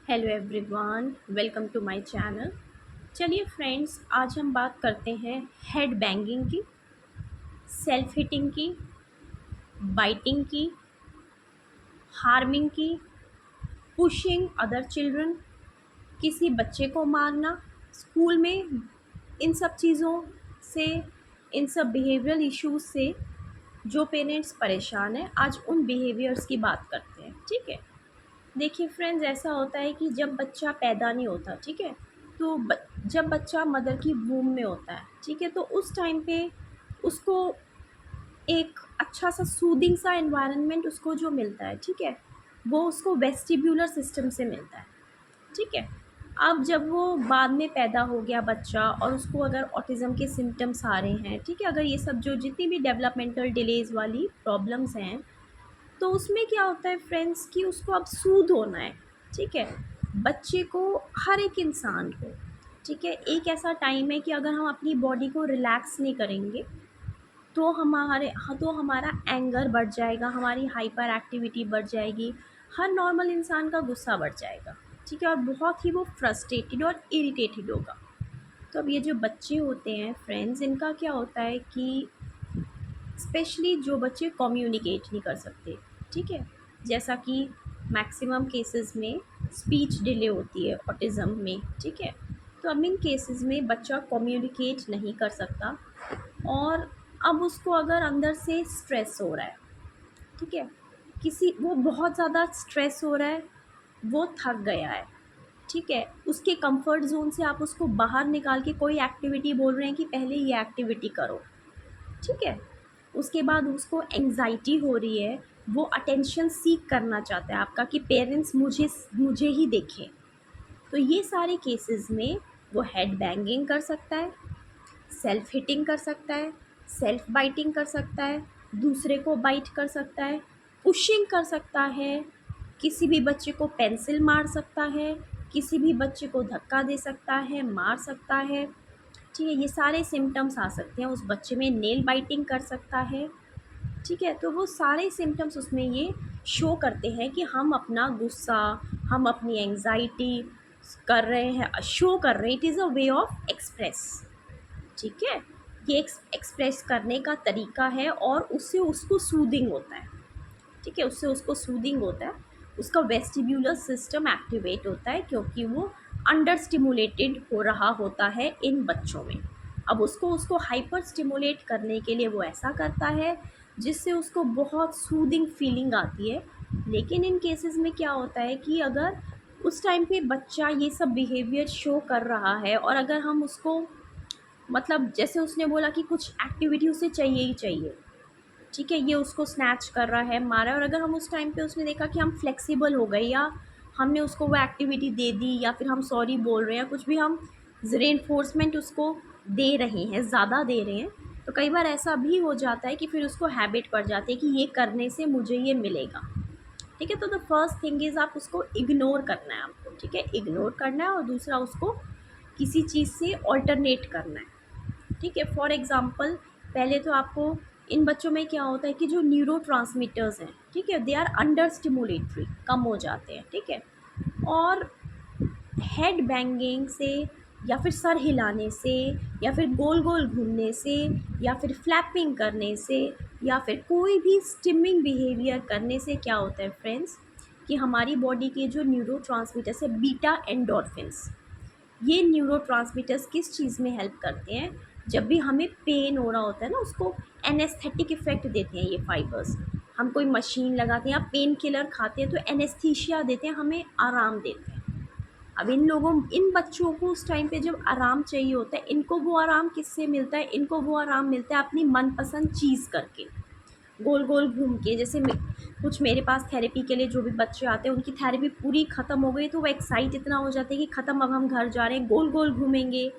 Hello everyone, welcome to my channel. चलिए friends, आज हम बात करते हैं हेड बैंगिंग की, सेल्फ हिटिंग की, बाइटिंग की, हार्मिंग की, पुशिंग अदर चिल्ड्रन, किसी बच्चे को मारना स्कूल में। इन सब चीज़ों से, इन सब बिहेवियरल इश्यूज से जो पेरेंट्स परेशान हैं, आज उन बिहेवियर्स की बात करते हैं। ठीक है। देखिए फ्रेंड्स, ऐसा होता है कि जब बच्चा पैदा नहीं होता, ठीक है, तो जब बच्चा मदर की वूम में होता है, ठीक है, तो उस टाइम पे उसको एक अच्छा सा सूदिंग सा एनवायरनमेंट उसको जो मिलता है, ठीक है, वो उसको वेस्टिब्यूलर सिस्टम से मिलता है। ठीक है। अब जब वो बाद में पैदा हो गया बच्चा और उसको अगर ऑटिज़म के सिम्टम्स आ रहे हैं, ठीक है, अगर ये सब जो जितनी भी डेवलपमेंटल डिलेज़ वाली प्रॉब्लम्स हैं, तो उसमें क्या होता है फ्रेंड्स कि उसको अब सूद होना है। ठीक है। बच्चे को, हर एक इंसान को, ठीक है, एक ऐसा टाइम है कि अगर हम अपनी बॉडी को रिलैक्स नहीं करेंगे तो हमारा एंगर बढ़ जाएगा, हमारी हाइपर एक्टिविटी बढ़ जाएगी, हर नॉर्मल इंसान का गुस्सा बढ़ जाएगा। ठीक है। और बहुत ही वो फ्रस्ट्रेटेड और इरिटेटेड होगा। तो अब ये जो बच्चे होते हैं फ्रेंड्स, इनका क्या होता है कि स्पेशली जो बच्चे कम्युनिकेट नहीं कर सकते, ठीक है, जैसा कि मैक्सिमम केसेस में स्पीच डिले होती है ऑटिज़म में। ठीक है। तो अब इन केसेस में बच्चा कम्युनिकेट नहीं कर सकता, और अब उसको अगर अंदर से स्ट्रेस हो रहा है, ठीक है, किसी वो बहुत ज़्यादा स्ट्रेस हो रहा है, वो थक गया है, ठीक है, उसके कंफर्ट जोन से आप उसको बाहर निकाल के कोई एक्टिविटी बोल रहे हैं कि पहले ये एक्टिविटी करो, ठीक है, उसके बाद उसको एंग्जाइटी हो रही है, वो अटेंशन सीक करना चाहता है आपका कि पेरेंट्स मुझे मुझे ही देखें। तो ये सारे केसेस में वो हेड बैंगिंग कर सकता है, सेल्फ हिटिंग कर सकता है, सेल्फ बाइटिंग कर सकता है, दूसरे को बाइट कर सकता है, पुशिंग कर सकता है, किसी भी बच्चे को पेंसिल मार सकता है, किसी भी बच्चे को धक्का दे सकता है, मार सकता है। ठीक है, ये सारे सिम्टम्स आ सकते हैं उस बच्चे में। नेल बाइटिंग कर सकता है। ठीक है, तो वो सारे सिम्टम्स उसमें ये शो करते हैं कि हम अपना गुस्सा, हम अपनी एंग्जाइटी कर रहे हैं, शो कर रहे हैं। It is a way of express. ठीक है, ये एक्सप्रेस करने का तरीका है, और उससे उसको सूदिंग होता है। ठीक है, उससे उसको सूदिंग होता है, उसका वेस्टिब्यूलर सिस्टम एक्टिवेट होता है, क्योंकि वो अंडर स्टिमुलेटेड हो रहा होता है इन बच्चों में। अब उसको उसको हाइपर स्टिमुलेट करने के लिए वो ऐसा करता है, जिससे उसको बहुत सूदिंग फीलिंग आती है। लेकिन इन केसेस में क्या होता है कि अगर उस टाइम पे बच्चा ये सब बिहेवियर शो कर रहा है, और अगर हम उसको, मतलब जैसे उसने बोला कि कुछ एक्टिविटी उसे चाहिए ही चाहिए, ठीक है, ये उसको स्नैच कर रहा है, मारा है, और अगर हम उस टाइम पे उसने देखा कि हम फ्लेक्सिबल हो गए, या हमने उसको वो एक्टिविटी दे दी, या फिर हम सॉरी बोल रहे हैं, कुछ भी हम रेनफोर्समेंट उसको दे रहे हैं, ज़्यादा दे रहे हैं, तो कई बार ऐसा भी हो जाता है कि फिर उसको हैबिट पड़ जाती है कि ये करने से मुझे ये मिलेगा। ठीक है, तो द फर्स्ट थिंग इज़ आप उसको इग्नोर करना है आपको। ठीक है, इग्नोर करना है, और दूसरा उसको किसी चीज़ से ऑल्टरनेट करना है। ठीक है, फॉर एग्ज़ाम्पल, पहले तो आपको, इन बच्चों में क्या होता है कि जो न्यूरो ट्रांसमीटर्स हैं, ठीक है, दे आर अंडर स्टिमुलेटरी, कम हो जाते हैं। ठीक है, और हेड बैंगिंग से, या फिर सर हिलाने से, या फिर गोल गोल घूमने से, या फिर फ्लैपिंग करने से, या फिर कोई भी स्टिमिंग बिहेवियर करने से क्या होता है फ्रेंड्स, कि हमारी बॉडी के जो न्यूरो ट्रांसमीटर्स है, बीटा एंडोर्फिन्स, ये न्यूरोट्रांसमीटर्स किस चीज़ में हेल्प करते हैं, जब भी हमें पेन हो रहा होता है ना, उसको एनेस्थेटिक इफ़ेक्ट देते हैं ये फाइबर्स। हम कोई मशीन लगाते हैं या पेन किलर खाते हैं, तो एनेस्थीसिया देते हैं, हमें आराम देते हैं। अब इन बच्चों को उस टाइम पे जब आराम चाहिए होता है, इनको वो आराम किससे मिलता है, इनको वो आराम मिलता है अपनी मनपसंद चीज़ करके, गोल गोल घूम के। जैसे कुछ मेरे पास थेरेपी के लिए जो भी बच्चे आते हैं, उनकी थेरेपी पूरी ख़त्म हो गई, तो वो एक्साइट इतना हो जाते हैं कि ख़त्म, अब हम घर जा रहे हैं, गोल गोल घूमेंगे,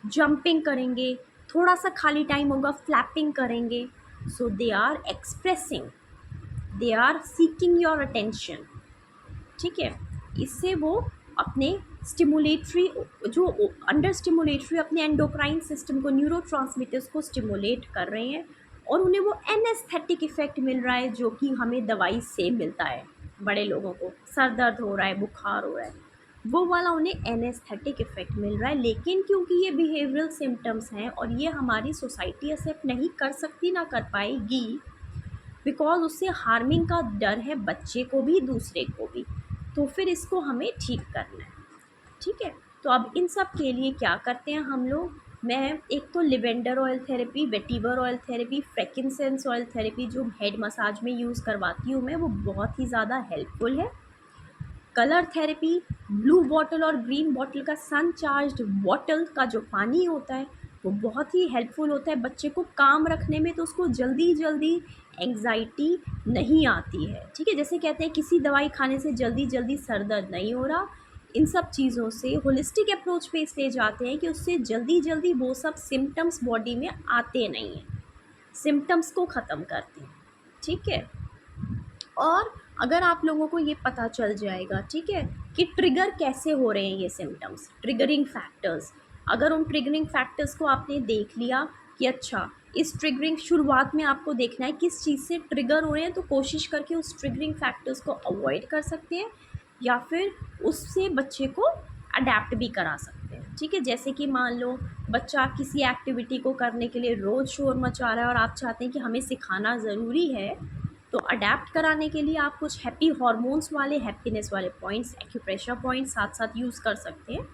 जंपिंग करेंगे, थोड़ा सा खाली टाइम होगा, फ्लैपिंग करेंगे। So they are expressing, they are seeking your attention. ठीक है, इससे वो अपने स्टिमुलेटरी, जो अंडर स्टिमुलेटरी, अपने एंडोक्राइन सिस्टम को, न्यूरोट्रांसमीटर्स को स्टिमुलेट कर रहे हैं, और उन्हें वो एनेस्थेटिक इफ़ेक्ट मिल रहा है, जो कि हमें दवाई से मिलता है, बड़े लोगों को सर दर्द हो रहा है, बुखार हो रहा है, वो वाला उन्हें एनेस्थेटिक इफ़ेक्ट मिल रहा है। लेकिन क्योंकि ये बिहेवियरल सिम्टम्स हैं और ये हमारी सोसाइटी एक्सेप्ट नहीं कर सकती, ना कर पाएगी, बिकॉज़ उससे हार्मिंग का डर है बच्चे को भी, दूसरे को भी। तो फिर इसको हमें ठीक करना है, ठीक है। तो अब इन सब के लिए क्या करते हैं हम लोग, मैं एक तो lavender oil therapy, vetiver oil therapy, frankincense oil therapy जो हेड मसाज में यूज़ करवाती हूँ मैं, वो बहुत ही ज़्यादा हेल्पफुल है। कलर थेरेपी, ब्लू बॉटल और ग्रीन बॉटल का सन चार्ज्ड बॉटल का जो पानी होता है वो बहुत ही हेल्पफुल होता है बच्चे को काम रखने में, तो उसको जल्दी जल्दी एंग्जाइटी नहीं आती है, ठीक है। जैसे कहते हैं किसी दवाई खाने से जल्दी जल्दी सर दर्द नहीं हो रहा, इन सब चीज़ों से होलिस्टिक अप्रोच पे इसलिए जाते हैं कि उससे जल्दी जल्दी वो सब सिम्टम्स बॉडी में आते नहीं हैं, सिम्टम्स को ख़त्म करते हैं, ठीक है। और अगर आप लोगों को ये पता चल जाएगा, ठीक है, कि ट्रिगर कैसे हो रहे हैं ये सिम्टम्स, ट्रिगरिंग फैक्टर्स, अगर उन ट्रिगरिंग फैक्टर्स को आपने देख लिया कि अच्छा इस ट्रिगरिंग, शुरुआत में आपको देखना है किस चीज़ से ट्रिगर हो रहे हैं, तो कोशिश करके उस ट्रिगरिंग फैक्टर्स को अवॉइड कर सकते हैं या फिर उससे बच्चे को अडेप्ट भी करा सकते हैं, ठीक है। जैसे कि मान लो बच्चा किसी एक्टिविटी को करने के लिए रोज़ शोर मचा रहा है और आप चाहते हैं कि हमें सिखाना ज़रूरी है, तो अडेप्ट कराने के लिए आप कुछ हैप्पी हॉर्मोन्स वाले, हैप्पीनेस वाले पॉइंट्स, एक्यूप्रेशर पॉइंट्स साथ साथ यूज़ कर सकते हैं,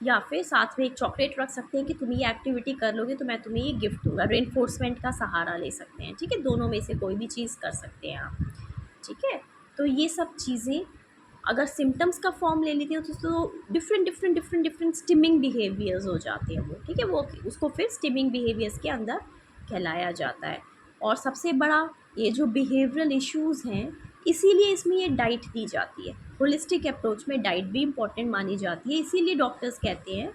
या फिर साथ में एक चॉकलेट रख सकते हैं कि तुम ये एक्टिविटी कर लोगे तो मैं तुम्हें ये गिफ्ट दूंगा, रेनफोर्समेंट का सहारा ले सकते हैं, ठीक है। दोनों में से कोई भी चीज़ कर सकते हैं आप, ठीक है। तो ये सब चीज़ें अगर सिम्टम्स का फॉर्म ले लेती हैं तो डिफरेंट स्टिमिंग बिहेवियर्स हो जाते हैं वो, ठीक है। वो उसको फिर स्टिमिंग बिहेवियर्स के अंदर कहलाया जाता है। और सबसे बड़ा ये जो बिहेवियरल इश्यूज़ हैं, इसीलिए इसमें ये डाइट दी जाती है, होलिस्टिक अप्रोच में डाइट भी इम्पॉर्टेंट मानी जाती है। इसीलिए डॉक्टर्स कहते हैं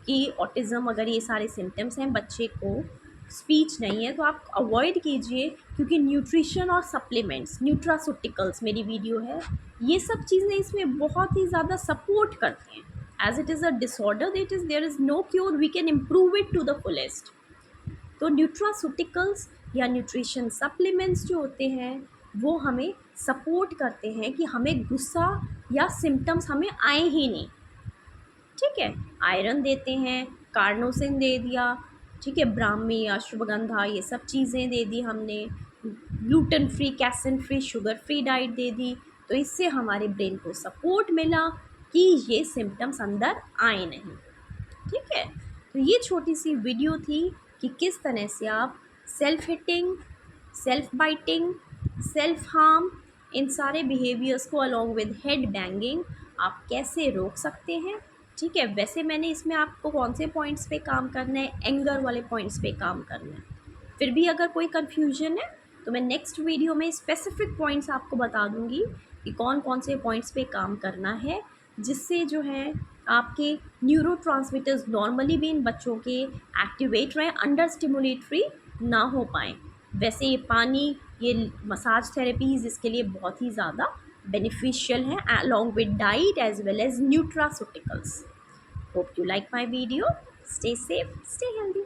कि ऑटिज़म अगर ये सारे सिम्टम्स हैं, बच्चे को स्पीच नहीं है, तो आप अवॉइड कीजिए, क्योंकि न्यूट्रिशन और सप्लीमेंट्स, न्यूट्रास्यूटिकल्स मेरी वीडियो है, ये सब चीज़ें इसमें बहुत ही ज़्यादा सपोर्ट करते हैं। As it is a disorder, there is no cure, we can improve it to the fullest. तो न्यूट्रास्यूटिकल्स या न्यूट्रिशन सप्लीमेंट्स जो होते हैं वो हमें सपोर्ट करते हैं कि हमें गुस्सा या सिम्टम्स हमें आए ही नहीं, ठीक है। आयरन देते हैं, कार्नोसिन दे दिया, ठीक है, ब्राह्मी, अश्वगंधा, ये सब चीज़ें दे दी हमने, gluten free, casein free, sugar free diet दे दी, तो इससे हमारे ब्रेन को सपोर्ट मिला कि ये सिम्टम्स अंदर आए नहीं, ठीक है। तो ये छोटी सी वीडियो थी कि किस तरह से आप self hitting, self biting, self harm, इन सारे बिहेवियर्स को अलॉन्ग विद हेड बैंगिंग आप कैसे रोक सकते हैं, ठीक है। वैसे मैंने इसमें आपको कौन से पॉइंट्स पे काम करना है, एंगर वाले पॉइंट्स पे काम करना है। फिर भी अगर कोई कन्फ्यूजन है तो मैं नेक्स्ट वीडियो में स्पेसिफिक पॉइंट्स आपको बता दूंगी कि कौन कौन से पॉइंट्स पे काम करना है, जिससे जो है आपके न्यूरोट्रांसमीटर्स नॉर्मली भी इन बच्चों के एक्टिवेट रहें, अंडर स्टिमुलेटरी ना हो पाएँ। वैसे ये पानी, ये मसाज थेरेपीज़ इसके लिए बहुत ही ज़्यादा beneficial है, along with diet as well as nutraceuticals. Hope you like my video. Stay safe, stay healthy.